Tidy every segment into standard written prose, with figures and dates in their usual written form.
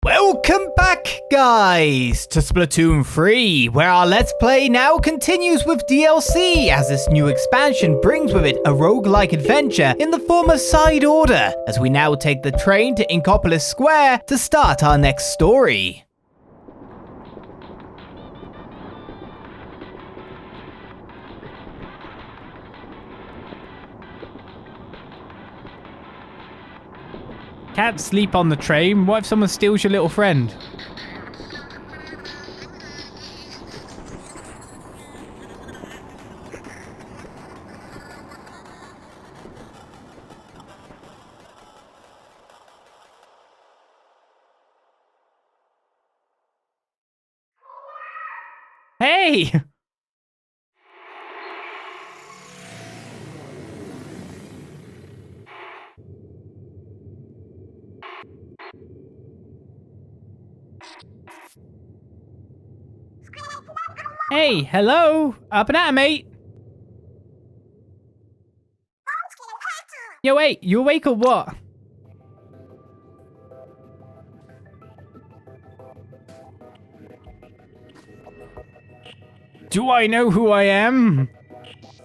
Welcome back, guys, to Splatoon 3, where our Let's Play now continues with DLC, as this new expansion brings with it a roguelike adventure in the form of Side Order, as we now take the train to Inkopolis Square to start our next story. Can't sleep on the train. What if someone steals your little friend? Hey! Hey, hello. Up and at 'em, mate. Yo, wait, you awake or what? Do I know who I am?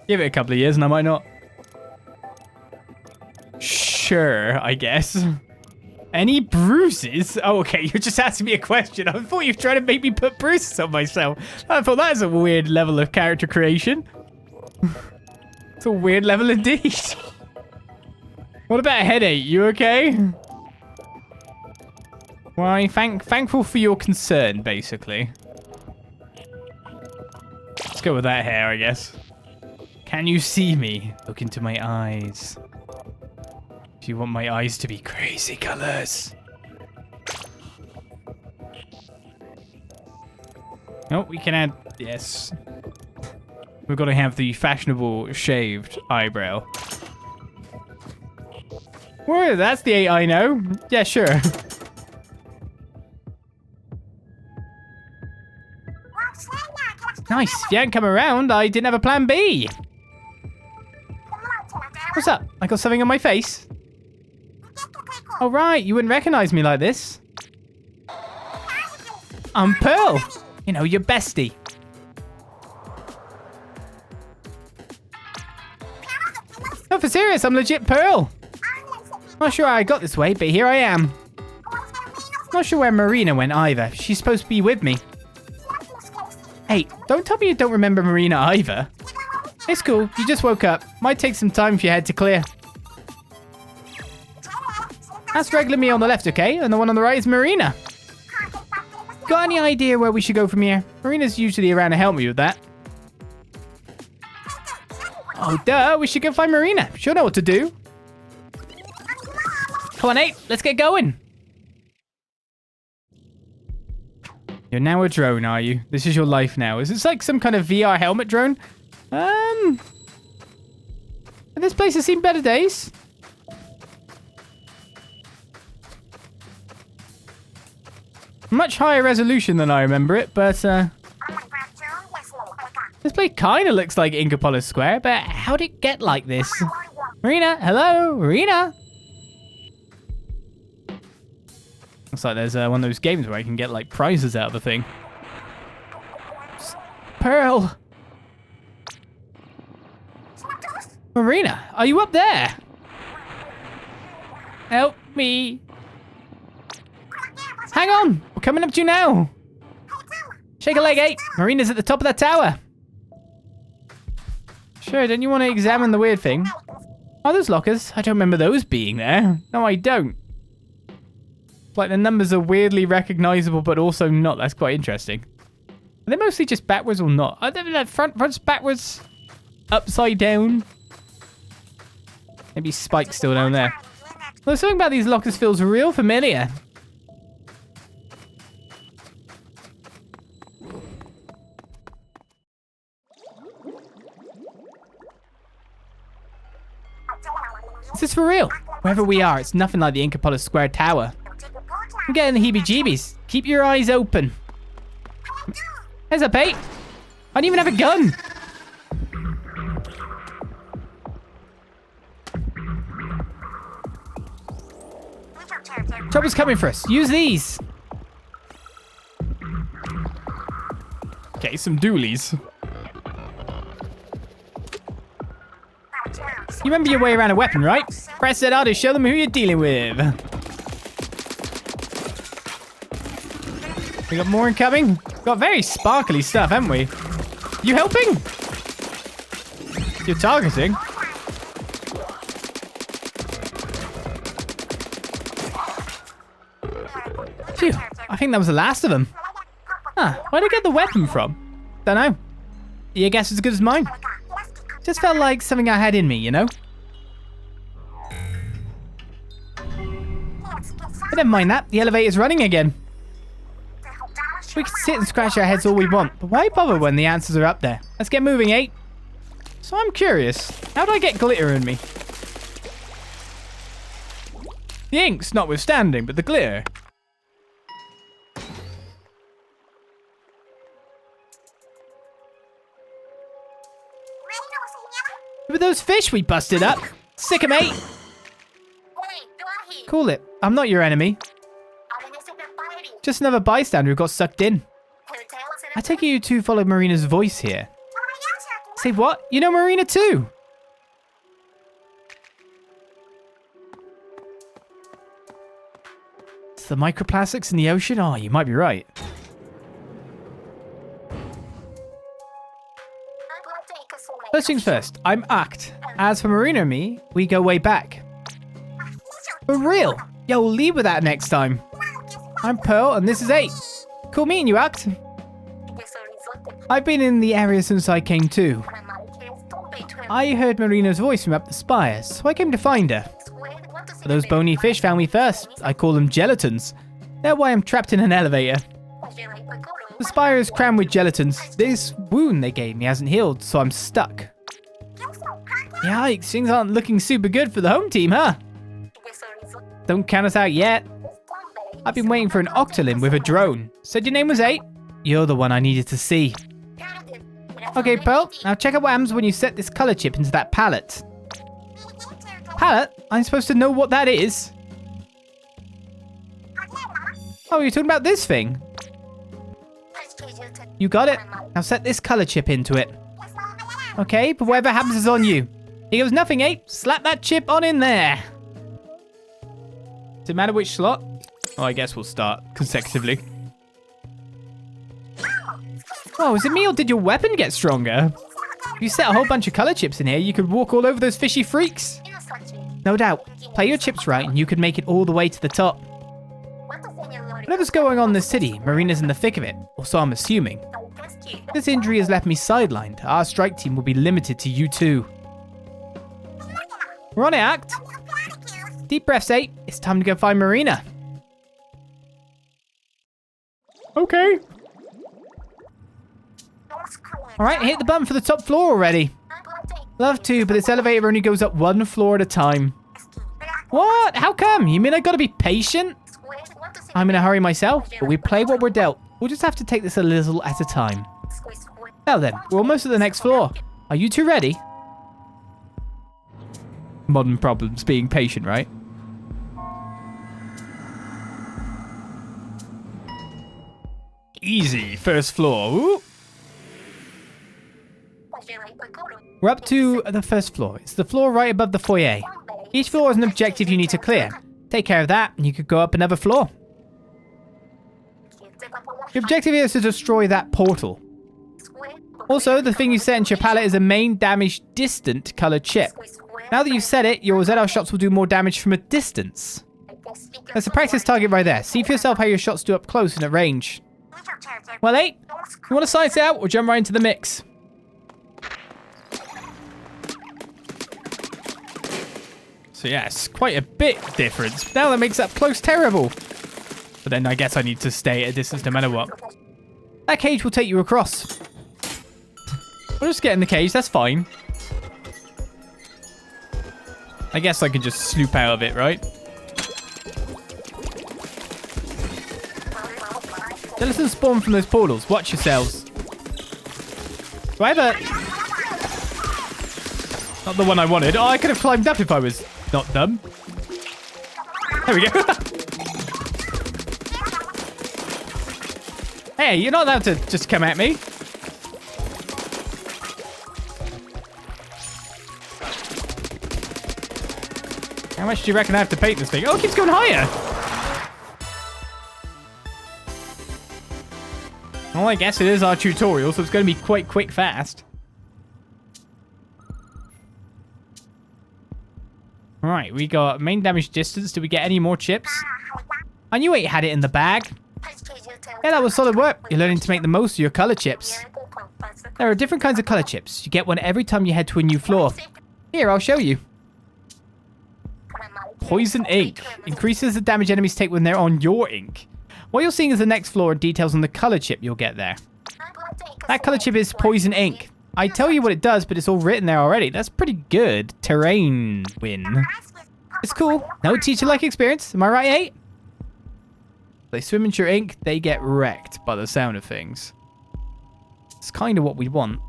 Give it a couple of years and I might not. Sure, I guess. Any bruises? Oh, okay, you're just asking me a question. I thought you were trying to make me put bruises on myself. I thought that was a weird level of character creation. It's a weird level indeed. What about a headache? You okay? Well, I'm thankful for your concern, basically. Let's go with that hair, I guess. Can you see me? Look into my eyes. Do you want my eyes to be crazy colors? Oh, we can add... Yes. We've got to have the fashionable shaved eyebrow. Whoa, that's the 8 I know. Yeah, sure. Nice. If you hadn't come around, I didn't have a plan B. What's up? I got something on my face? Oh, right. You wouldn't recognize me like this. I'm Pearl. You know, your bestie. No, for serious. I'm legit Pearl. Not sure how I got this way, but here I am. Not sure where Marina went either. She's supposed to be with me. Hey, don't tell me you don't remember Marina either. It's cool. You just woke up. Might take some time for your head to clear. That's regular me on the left, okay? And the one on the right is Marina. Got any idea where we should go from here? Marina's usually around to help me with that. Oh, duh. We should go find Marina. She'll know what to do. Come on, 8. Let's get going. You're now a drone, are you? This is your life now. Is this like some kind of VR helmet drone? This place has seen better days. Much higher resolution than I remember it, but this place kind of looks like Inkopolis Square, but how'd it get like this? Marina, hello, Marina. Looks like there's one of those games where I can get like prizes out of the thing. Pearl. Marina, are you up there? Help me. Hang on, we're coming up to you now. Shake a leg, 8. Marina's at the top of that tower. Sure, don't you want to examine the weird thing? Oh, those lockers. I don't remember those being there. No, I don't. It's like the numbers are weirdly recognizable, but also not. That's quite interesting. Are they mostly just backwards or not? Are they like fronts backwards? Upside down? Maybe Spike's still down there. Well, something about these lockers feels real familiar. Is this for real? Wherever we are, it's nothing like the Inkopolis Square Tower. I'm getting the heebie-jeebies. Keep your eyes open. Heads up, 8. I don't even have a gun. Trouble's coming for us. Use these. Okay, some doolies. You remember your way around a weapon, right? Press it out to show them who you're dealing with. We got more incoming. Got very sparkly stuff, haven't we? You helping? You're targeting. Phew, I think that was the last of them. Huh, where'd I get the weapon from? Don't know. Your guess is as good as mine. Just felt like something I had in me, you know? But never mind that, the elevator's running again. We can sit and scratch our heads all we want, but why bother when the answers are up there? Let's get moving, eh? So I'm curious, how do I get glitter in me? The ink's notwithstanding, but the glitter. Who are those fish we busted up? Sick 'em, mate. Cool it. I'm not your enemy. Just another bystander who got sucked in. I take it you two followed Marina's voice here. Say what? You know Marina too? It's the microplastics in the ocean? Oh, you might be right. First things first, I'm Acht. As for Marina and me, we go way back. For real? Yo, we'll leave with that next time. I'm Pearl and this is Acht. Cool meeting you, Acht. I've been in the area since I came too. I heard Marina's voice from up the spires, so I came to find her. But those bony fish found me first. I call them gelatins. That's why I'm trapped in an elevator. The spire is crammed with gelatins. This wound they gave me hasn't healed, so I'm stuck. Yikes, things aren't looking super good for the home team, huh? Don't count us out yet. I've been waiting for an octoling with a drone. Said your name was Acht? You're the one I needed to see. Okay, Pearl, now check out what happens when you set this color chip into that pallet. Pallet? I'm supposed to know what that is? Oh, you're talking about this thing? You got it. Now set this color chip into it. Okay, but whatever happens is on you. Here goes nothing, Acht. Slap that chip on in there. Does it matter which slot? Oh, I guess we'll start consecutively. Whoa, is it me or did your weapon get stronger? If you set a whole bunch of color chips in here, you could walk all over those fishy freaks. No doubt. Play your chips right and you could make it all the way to the top. Whatever's going on in the city, Marina's in the thick of it, or so I'm assuming. This injury has left me sidelined. Our strike team will be limited to you two. We're on it, Acht. Deep breaths, Acht. It's time to go find Marina. Okay. Alright, hit the button for the top floor already. Love to, but this elevator only goes up one floor at a time. What? How come? You mean I gotta be patient? I'm in a hurry myself, but we play what we're dealt. We'll just have to take this a little at a time. Well then, we're almost at the next floor. Are you two ready? Modern problems, being patient, right? Easy, first floor. Ooh. We're up to the first floor. It's the floor right above the foyer. Each floor has an objective you need to clear. Take care of that, and you could go up another floor. Your objective here is to destroy that portal. Also, the thing you set into your pallet is a main damage distant colored chip. Now that you've set it, your ZR shots will do more damage from a distance. There's a practice target right there. See for yourself how your shots do up close and at range. Well, Acht, you want to slice it out or jump right into the mix? So yeah, it's quite a bit difference. Now that makes up close terrible. But then I guess I need to stay at a distance no matter what. That cage will take you across. I'll just get in the cage, that's fine. I guess I can just sloop out of it, right? Skeletons spawn from those portals. Watch yourselves. Do I have a... Not the one I wanted. Oh, I could have climbed up if I was not dumb. There we go. Hey, you're not allowed to just come at me. How much do you reckon I have to paint this thing? Oh, it keeps going higher. Well, I guess it is our tutorial, so it's going to be quite quick fast. Alright, we got main damage distance. Did we get any more chips? I knew 8 had it in the bag. Yeah, that was solid work. You're learning to make the most of your color chips. There are different kinds of color chips. You get one every time you head to a new floor. Here, I'll show you. Poison ink. Increases the damage enemies take when they're on your ink. What you're seeing is the next floor and details on the color chip you'll get there. That color chip is poison ink. I tell you what it does, but it's all written there already. That's pretty good. Terrain win. It's cool. No teacher-like experience. Am I right, 8? They swim into your ink, they get wrecked by the sound of things. It's kind of what we want.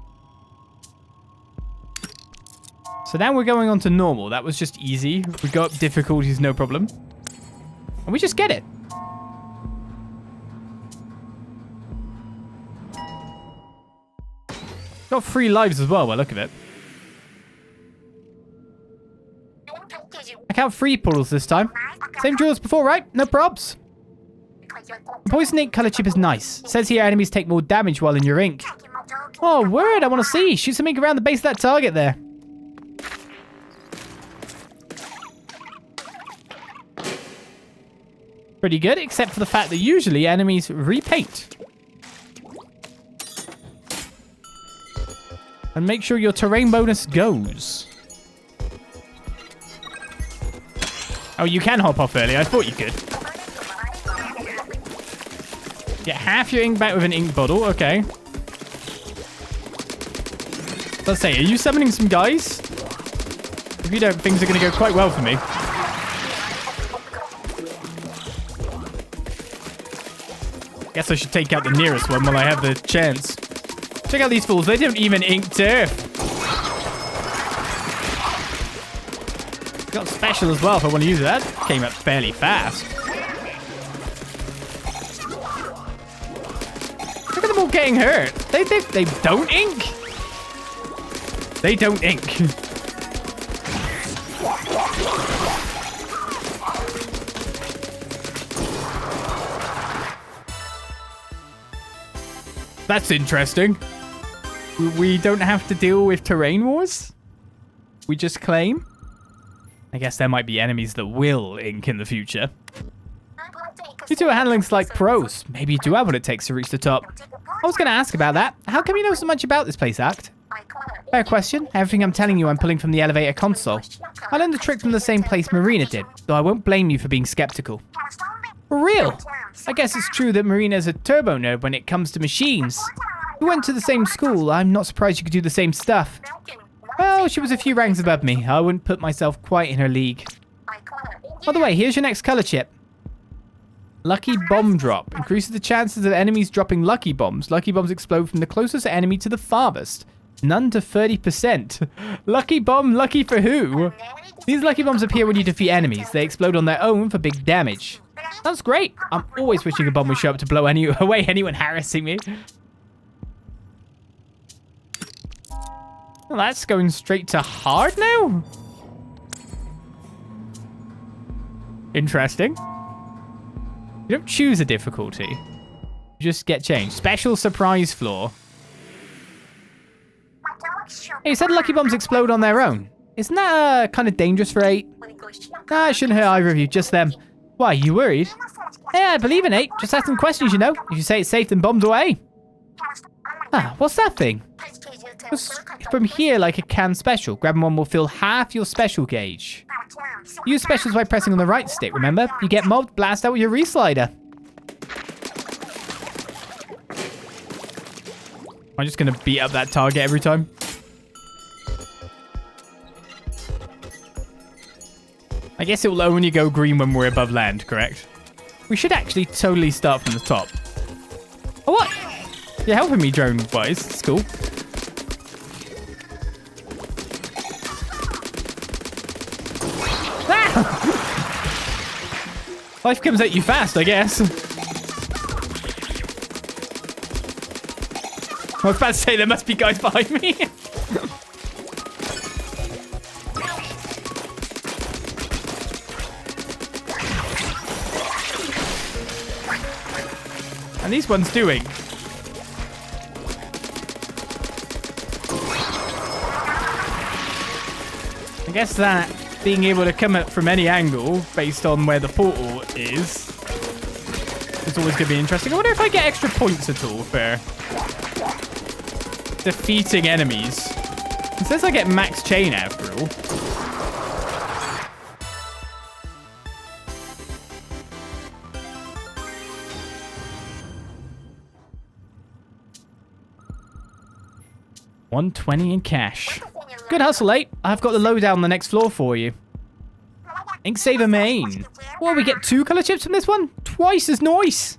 So now we're going on to normal. That was just easy. We go up difficulties, no problem. And we just get it. Got 3 lives as well, by the look of it. I count 3 puddles this time. Same drill as before, right? No probs. The poison ink color chip is nice. It says here enemies take more damage while in your ink. Oh, word, I want to see. Shoot some ink around the base of that target there. Pretty good, except for the fact that usually enemies repaint. And make sure your terrain bonus goes. Oh, you can hop off early. I thought you could. Get half your ink back with an ink bottle. Okay. Let's say, are you summoning some guys? If you don't, things are going to go quite well for me. Guess I should take out the nearest one while I have the chance. Check out these fools. They don't even ink turf. Got special as well if I want to use it. That came up fairly fast. Look at them all getting hurt. They don't ink. They don't ink. That's interesting. We don't have to deal with terrain wars? We just claim? I guess there might be enemies that will ink in the future. You two are handling like pros. Maybe you do have what it takes to reach the top. I was going to ask about that. How come you know so much about this place, Act? Fair question. Everything I'm telling you I'm pulling from the elevator console. I learned the trick from the same place Marina did, though I won't blame you for being skeptical. For real? I guess it's true that Marina's a turbo nerd when it comes to machines. We went to the same school. I'm not surprised you could do the same stuff. Well, she was a few ranks above me. I wouldn't put myself quite in her league. By the way, here's your next color chip. Lucky Bomb Drop. Increases the chances of enemies dropping lucky bombs. Lucky bombs explode from the closest enemy to the farthest. None to 30%. Lucky bomb, lucky for who? These lucky bombs appear when you defeat enemies. They explode on their own for big damage. That's great. I'm always wishing a bomb would show up to blow away anyone harassing me. Well, that's going straight to hard now? Interesting. You don't choose a difficulty. You just get changed. Special surprise floor. Hey, you said lucky bombs explode on their own. Isn't that kind of dangerous for 8? Nah, it shouldn't hurt either of you, just them. Why, you worried? Yeah, I believe in 8. Just ask them questions, you know. If you say it's safe, then bombs away. Ah, what's that thing? It's from here like a can special. Grabbing one will fill half your special gauge. Use specials by pressing on the right stick, remember? You get mobbed, blast out with your reslider. I'm just going to beat up that target every time. I guess it will only go green when we're above land, correct? We should actually totally start from the top. Oh, what? You're helping me drone-wise. It's cool. Ah! Life comes at you fast, I guess. I was about to say there must be guys behind me. And these ones do ink. I guess that being able to come up from any angle based on where the portal is always going to be interesting. I wonder if I get extra points at all for defeating enemies. It says I get max chain after all. $120 in cash. Good hustle, 8. I've got the lowdown on the next floor for you. Inksaver main. Well, we get 2 color chips from this one? Twice as nice.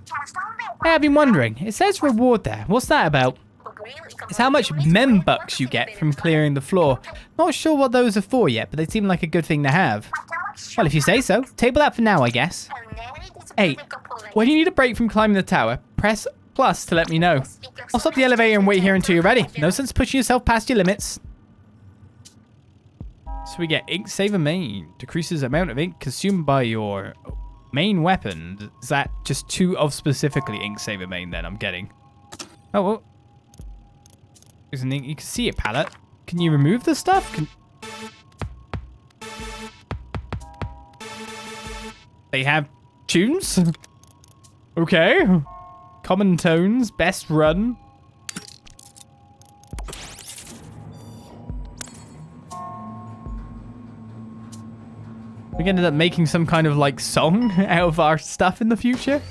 Hey, I've been wondering. It says reward there. What's that about? It's how much membucks you get from clearing the floor. Not sure what those are for yet, but they seem like a good thing to have. Well, if you say so. Table that for now, I guess. 8. When you need a break from climbing the tower, press plus to let me know. I'll stop the elevator and wait here until you're ready. No sense pushing yourself past your limits. So we get Inksaver main. Decreases the amount of ink consumed by your main weapon. Is that just 2 of specifically Inksaver main then I'm getting? Oh, well. There's an ink. You can see it, palette. Can you remove the stuff? They have tunes? Okay. Common tones. Best run. We ended up making some kind of like song out of our stuff in the future.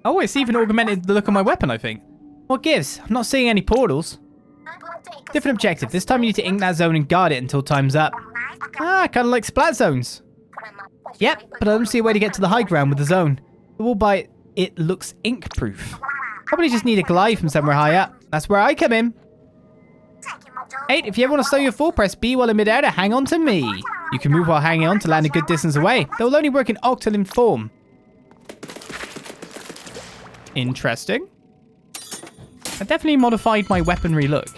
Oh, it's even augmented the look of my weapon, I think. What gives? I'm not seeing any portals. Different objective. This time you need to ink that zone and guard it until time's up. Ah, kind of like splat zones. Yep, but I don't see a way to get to the high ground with the zone. The wall by it looks ink-proof. Probably just need a glide from somewhere high up. That's where I come in. 8, if you ever want to slow your fall, press B while in midair to hang on to me. You can move while hanging on to land a good distance away. They will only work in octaline form. Interesting. I definitely modified my weaponry look.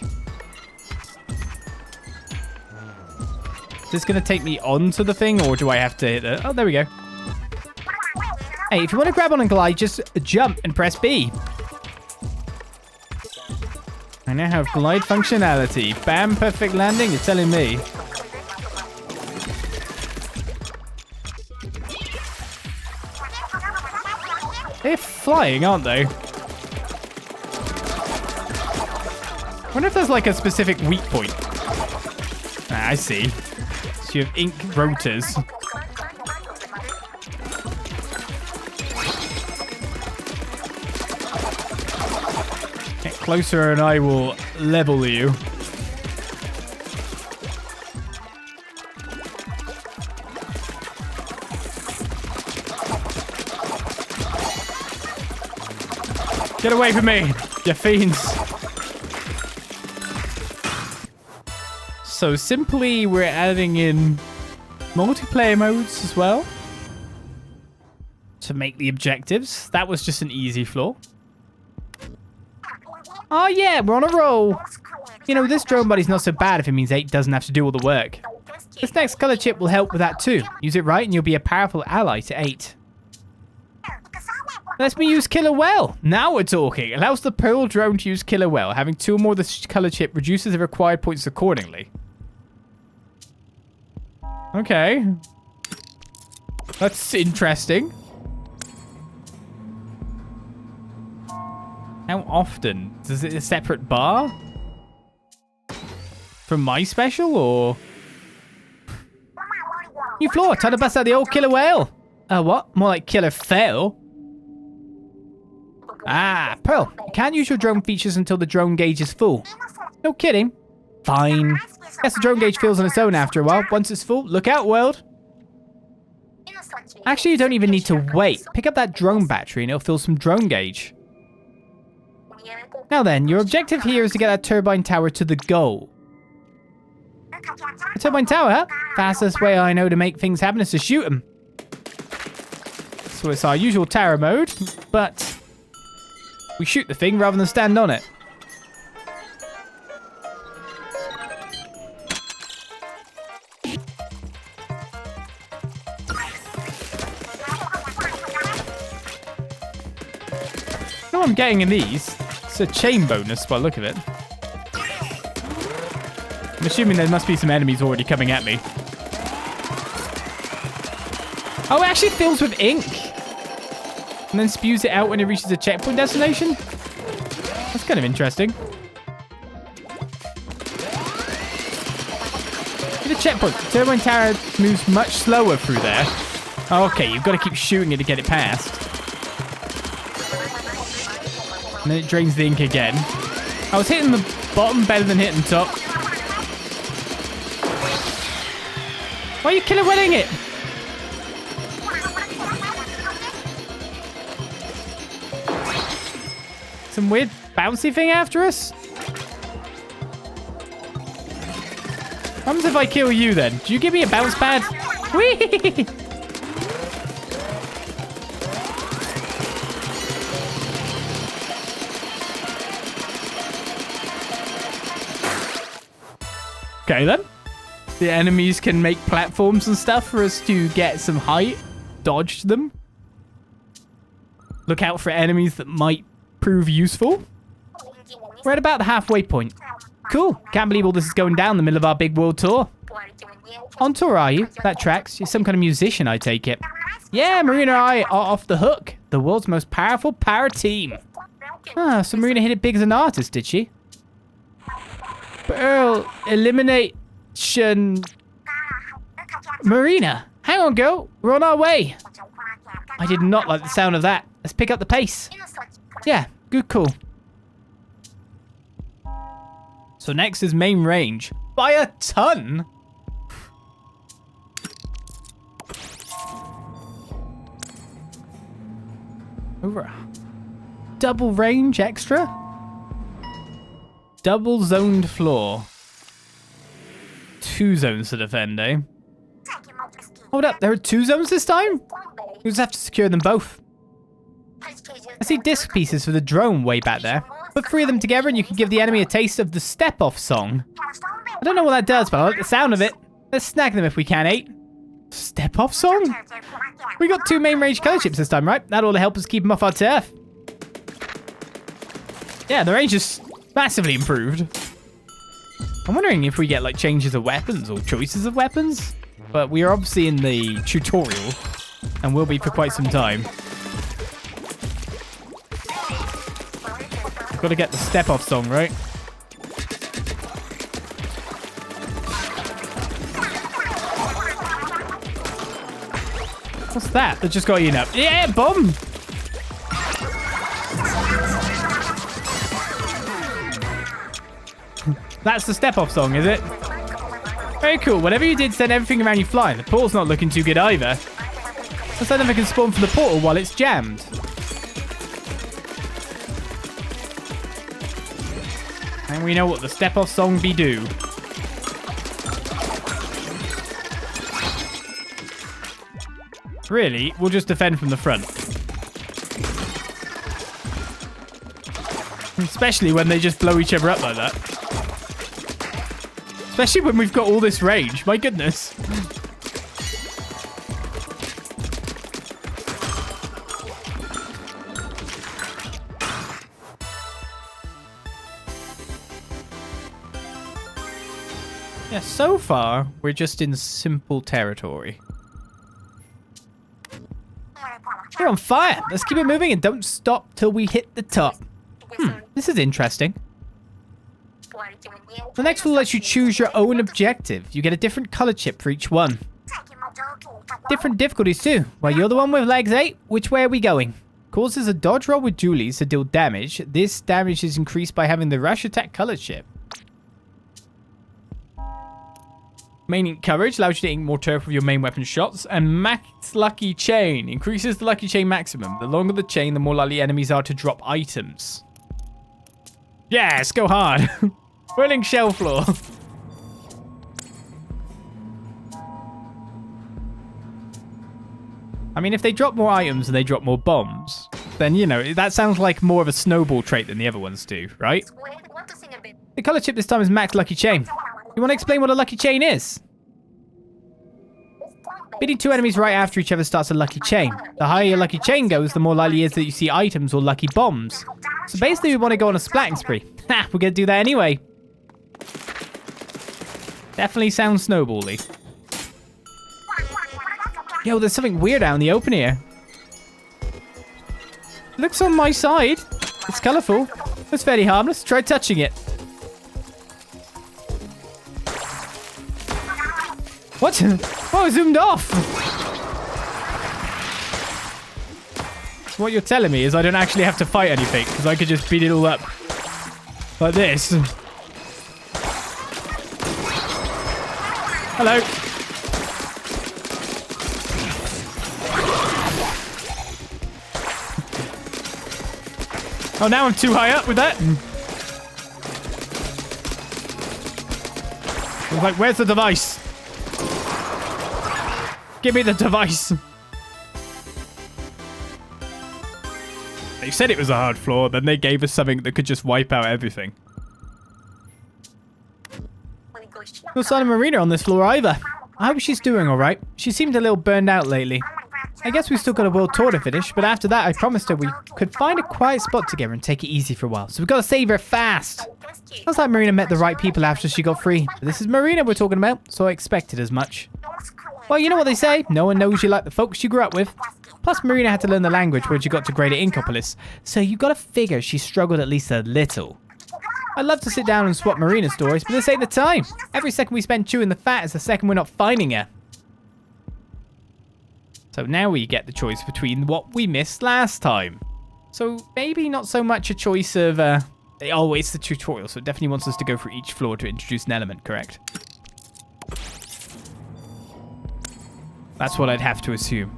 Is this going to take me onto the thing, or do I have to hit it? Oh, there we go. Hey, if you want to grab on and glide, just jump and press B. I now have glide functionality. Bam, perfect landing, you're telling me. They're flying, aren't they? I wonder if there's like a specific weak point. Ah, I see. So you have ink rotors. Get closer and I will level you. Get away from me, you fiends. So simply we're adding in multiplayer modes as well to make the objectives. That was just an easy floor. Oh yeah, we're on a roll. You know, this drone buddy's not so bad if it means 8 doesn't have to do all the work. This next color chip will help with that too. Use it right and you'll be a powerful ally to 8. Let me use Killer Well. Now we're talking. Allows the Pearl drone to use Killer Well. Having 2 or more of the color chip reduces the required points accordingly. Okay. That's interesting. How often? Is it a separate bar? From my special, or? New floor. Time to bust out the old Killer Whale. What? More like Killer Fail. Ah, Pearl. You can't use your drone features until the drone gauge is full. No kidding. Fine. Guess the drone gauge fills on its own after a while. Once it's full, look out, world. Actually, you don't even need to wait. Pick up that drone battery and it'll fill some drone gauge. Now then, your objective here is to get that turbine tower to the goal. The turbine tower? Fastest way I know to make things happen is to shoot them. So it's our usual tower mode, but we shoot the thing rather than stand on it. know I'm getting in these. It's a chain bonus by the look of it. I'm assuming there must be some enemies already coming at me. Oh, it actually fills with ink. And then spews it out when it reaches a checkpoint destination? That's kind of interesting. The checkpoint. The turbine tower moves much slower through there. Oh, okay, you've got to keep shooting it to get it past. And then it drains the ink again. I was hitting the bottom better than hitting the top. Why are you killer wheeling it? Some weird bouncy thing after us? What happens if I kill you then? Do you give me a bounce pad? Whee! Okay then. The enemies can make platforms and stuff for us to get some height. Dodge them. Look out for enemies that might prove useful. We're at about the halfway point. Cool. Can't believe all this is going down in the middle of our big world tour. On tour, are you? That tracks. You're some kind of musician, I take it. Yeah, Marina and I are off the hook. The world's most powerful power team. Ah, so Marina hit it big as an artist, did she? Pearl, elimination. Marina, hang on, girl. We're on our way. I did not like the sound of that. Let's pick up the pace. Yeah, good call. So next is main range. By a ton! Over. Double range extra? Double zoned floor. 2 zones to defend, eh? Hold up, there are 2 zones this time? We just have to secure them both. I see disc pieces for the drone way back there. Put 3 of them together and you can give the enemy a taste of the step-off song. I don't know what that does, but I like the sound of it. Let's snag them if we can, 8. Step-off song? We got 2 main range color chips this time, right? That ought to help us keep them off our turf. Yeah, the range is massively improved. I'm wondering if we get like changes of weapons or choices of weapons. But we are obviously in the tutorial and will be for quite some time. Got to get the step-off song, right? What's that? That just got eaten up. Yeah, bomb! That's the step-off song, is it? Very cool. Whatever you did, send everything around you flying. The portal's not looking too good either. Let's see if I can spawn from the portal while it's jammed. And we know what the step-off song be do. Really, we'll just defend from the front. Especially when they just blow each other up like that. Especially when we've got all this range. My goodness. Yeah, so far, we're just in simple territory. We're on fire. Let's keep it moving and don't stop till we hit the top. This is interesting. The next will let you choose your own objective. You get a different color chip for each one. Different difficulties too. Well, you're the one with legs 8. Which way are we going? Causes a dodge roll with dualies to deal damage. This damage is increased by having the rush attack color chip. Main ink coverage allows you to ink more turf with your main weapon shots. And max lucky chain increases the lucky chain maximum. The longer the chain, the more likely enemies are to drop items. Yes, go hard. Whirling shell floor. I mean, if they drop more items and they drop more bombs, then, you know, that sounds like more of a snowball trait than the other ones do, right? The color chip this time is max lucky chain. You want to explain what a lucky chain is? Beating 2 enemies right after each other starts a lucky chain. The higher your lucky chain goes, the more likely it is that you see items or lucky bombs. So basically we want to go on a splatting spree. Ha, we're going to do that anyway. Definitely sounds snowbally. Yo, there's something weird out in the open here. Looks on my side. It's colourful. It's fairly harmless. Try touching it. What? Oh, I zoomed off. What you're telling me is I don't actually have to fight anything because I could just beat it all up. Like this. Hello. Oh, now I'm too high up with that. I was like, where's the device? Give me the device. They said it was a hard floor, then they gave us something that could just wipe out everything. No sign of Marina on this floor either. I hope she's doing alright. She seemed a little burned out lately. I guess we still got a world tour to finish, but after that I promised her we could find a quiet spot together and take it easy for a while. So we've got to save her fast. Looks like Marina met the right people after she got free. But this is Marina we're talking about, so I expected as much. Well, you know what they say, no one knows you like the folks you grew up with. Plus, Marina had to learn the language when she got to Greater Inkopolis, so you gotta figure she struggled at least a little. I'd love to sit down and swap Marina's stories, but this ain't the time. Every second we spend chewing the fat is the second we're not finding her. So now we get the choice between what we missed last time. So maybe not so much a choice of, oh, it's the tutorial, so it definitely wants us to go through each floor to introduce an element, correct? That's what I'd have to assume.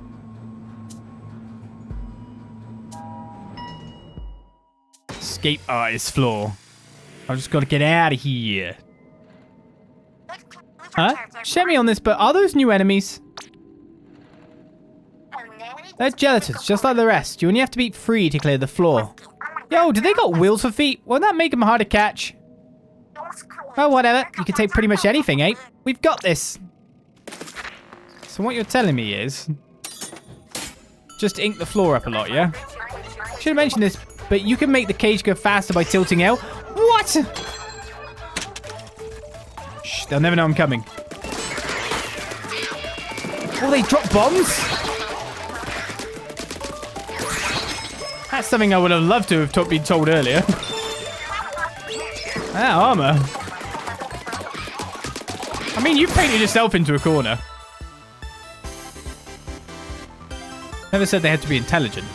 Escape artist floor. I just gotta get out of here. Huh? Shed me on this, but are those new enemies? They're gelatins, just like the rest. You only have to beat 3 to clear the floor. Yo, do they got wheels for feet? Won't that make them hard to catch? Oh, whatever. You can take pretty much anything, eh? We've got this. So what you're telling me is... just ink the floor up a lot, yeah? Should have mentioned this, but you can make the cage go faster by tilting L. What? Shh, they'll never know I'm coming. Oh, they drop bombs? That's something I would have loved to have been told earlier. Ah, armor. I mean, you painted yourself into a corner. Never said they had to be intelligent.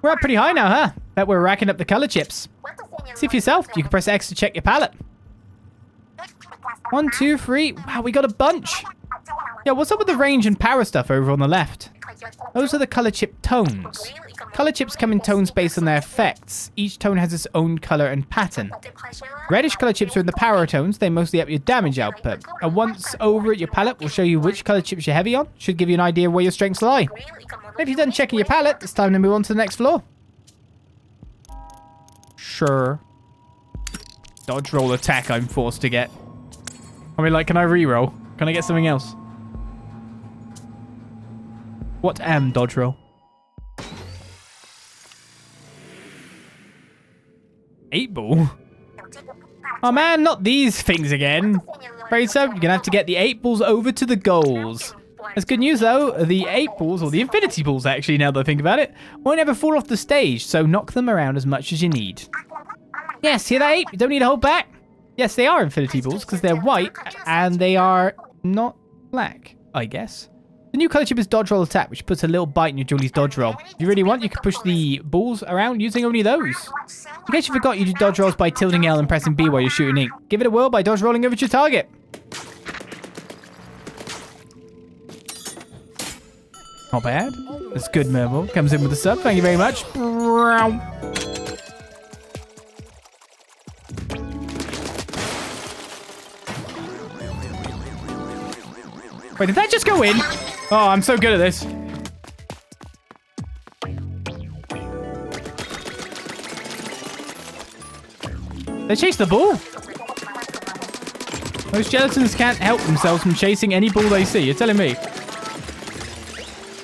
We're up pretty high now, huh? Bet we're racking up the color chips. See for yourself. You can press X to check your palette. 1, 2, 3. Wow, we got a bunch. Yeah, what's up with the range and power stuff over on the left? Those are the color chip tones. Color chips come in tones based on their effects. Each tone has its own color and pattern. Reddish color chips are in the power tones. They mostly up your damage output. And once over at your palette, will show you which color chips you're heavy on. Should give you an idea where your strengths lie. If you're done checking your palette, it's time to move on to the next floor. Sure. Dodge roll attack I'm forced to get. I mean, like, can I reroll? Can I get something else? What dodge roll? 8-ball? Oh man, not these things again. Afraid so, you're gonna have to get the 8 balls over to the goals. That's good news though, the 8 balls, or the infinity balls actually now that I think about it, won't ever fall off the stage, so knock them around as much as you need. Yes, hear that 8? You don't need to hold back. Yes, they are infinity balls because they're white and they are not black, I guess. The new color chip is dodge roll attack, which puts a little bite in your Julie's dodge roll. If you really want, you can push the balls around using only those. In case you forgot, you do dodge rolls by tilting L and pressing B while you're shooting ink. Give it a whirl by dodge rolling over to your target. Not bad. That's good, Merville. Comes in with a sub. Thank you very much. Wait, did that just go in? Oh, I'm so good at this. They chased the ball. Those gelatins can't help themselves from chasing any ball they see. You're telling me?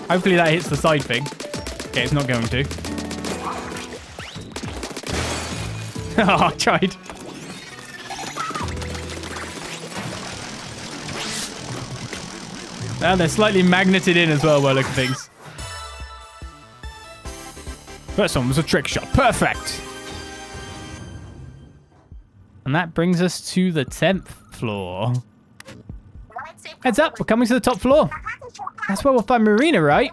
Hopefully that hits the side thing. Okay, it's not going to. Oh, I tried. And they're slightly magneted in as well by the look of things. First one was a trick shot. Perfect. And that brings us to the 10th floor. Heads up, we're coming to the top floor. That's where we'll find Marina, right?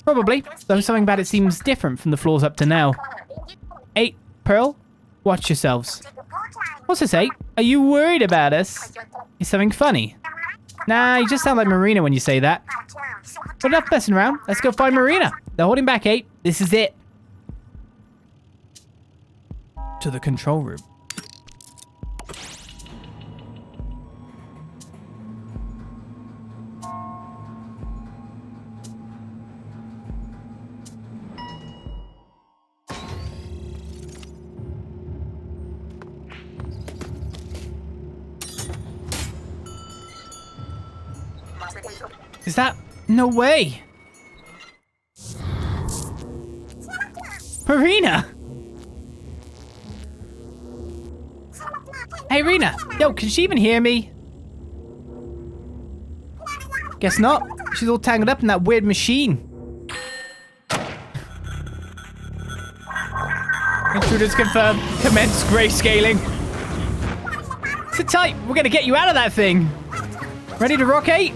Probably, though something about it seems different from the floors up to now. 8, Pearl, watch yourselves. What's this, 8? Are you worried about us? Is something funny? Nah, you just sound like Marina when you say that. But enough messing around. Let's go find Marina. They're holding back, 8. This is it. To the control room. Is that... No way! Marina! Hey, Rena! Yo, can she even hear me? Guess not. She's all tangled up in that weird machine. Intruders confirmed. Commence grayscaling. Sit tight. We're gonna get you out of that thing. Ready to rock, 8?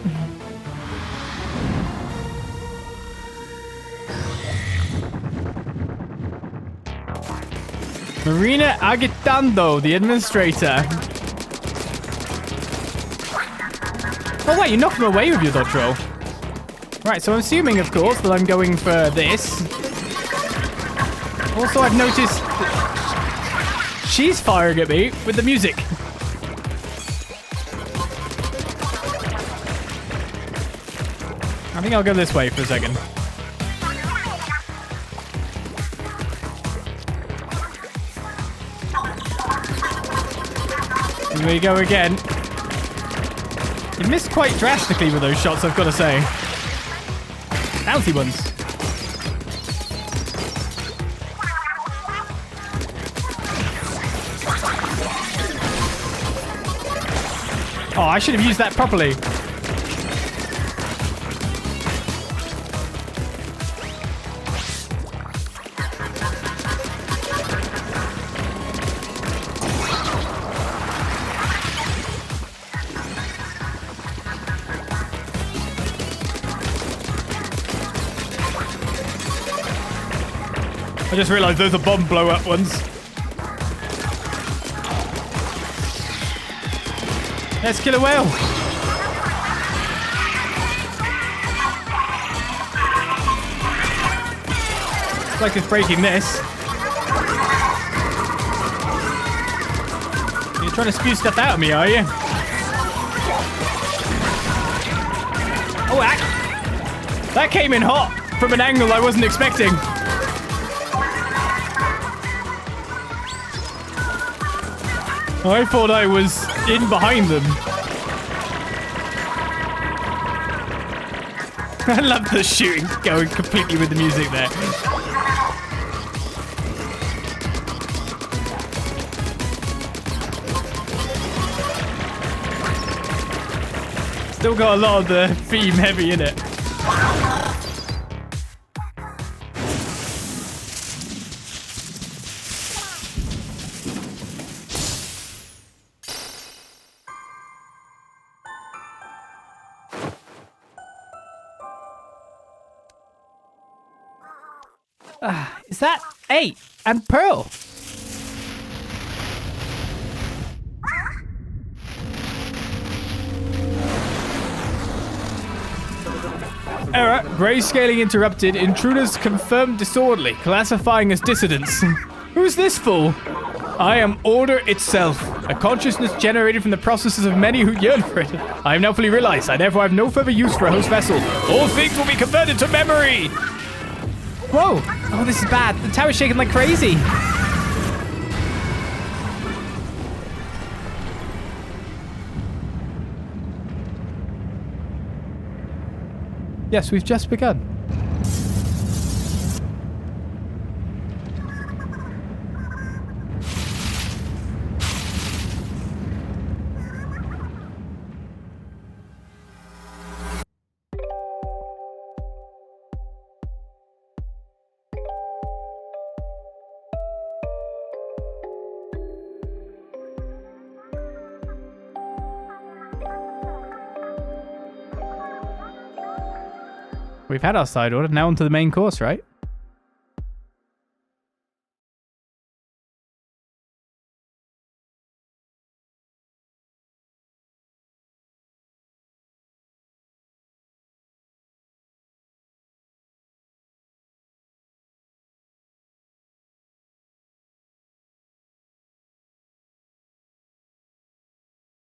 Marina Agitando, the administrator. Oh wait, you knocked him away with your dodge roll. Right, so I'm assuming, of course, that I'm going for this. Also, I've noticed that she's firing at me with the music. I think I'll go this way for a second. Here we go again. You missed quite drastically with those shots, I've got to say. Bouncy ones. Oh, I should have used that properly. I just realized those are bomb blow-up ones. Let's kill a whale. Looks like it's breaking this. You're trying to spew stuff out of me, are you? Oh, Acht. That came in hot from an angle I wasn't expecting. I thought I was in behind them. I love the shooting going completely with the music there. Still got a lot of the theme heavy in it. Is that 8 and Pearl? Error. Grayscaling interrupted. Intruders confirmed disorderly. Classifying as dissidents. Who's this fool? I am order itself. A consciousness generated from the processes of many who yearn for it. I have now fully realized. I therefore have no further use for a host vessel. All things will be converted to memory. Whoa! Oh, this is bad. The tower's shaking like crazy. Yes, we've just begun. We've had our side order, now onto the main course, right?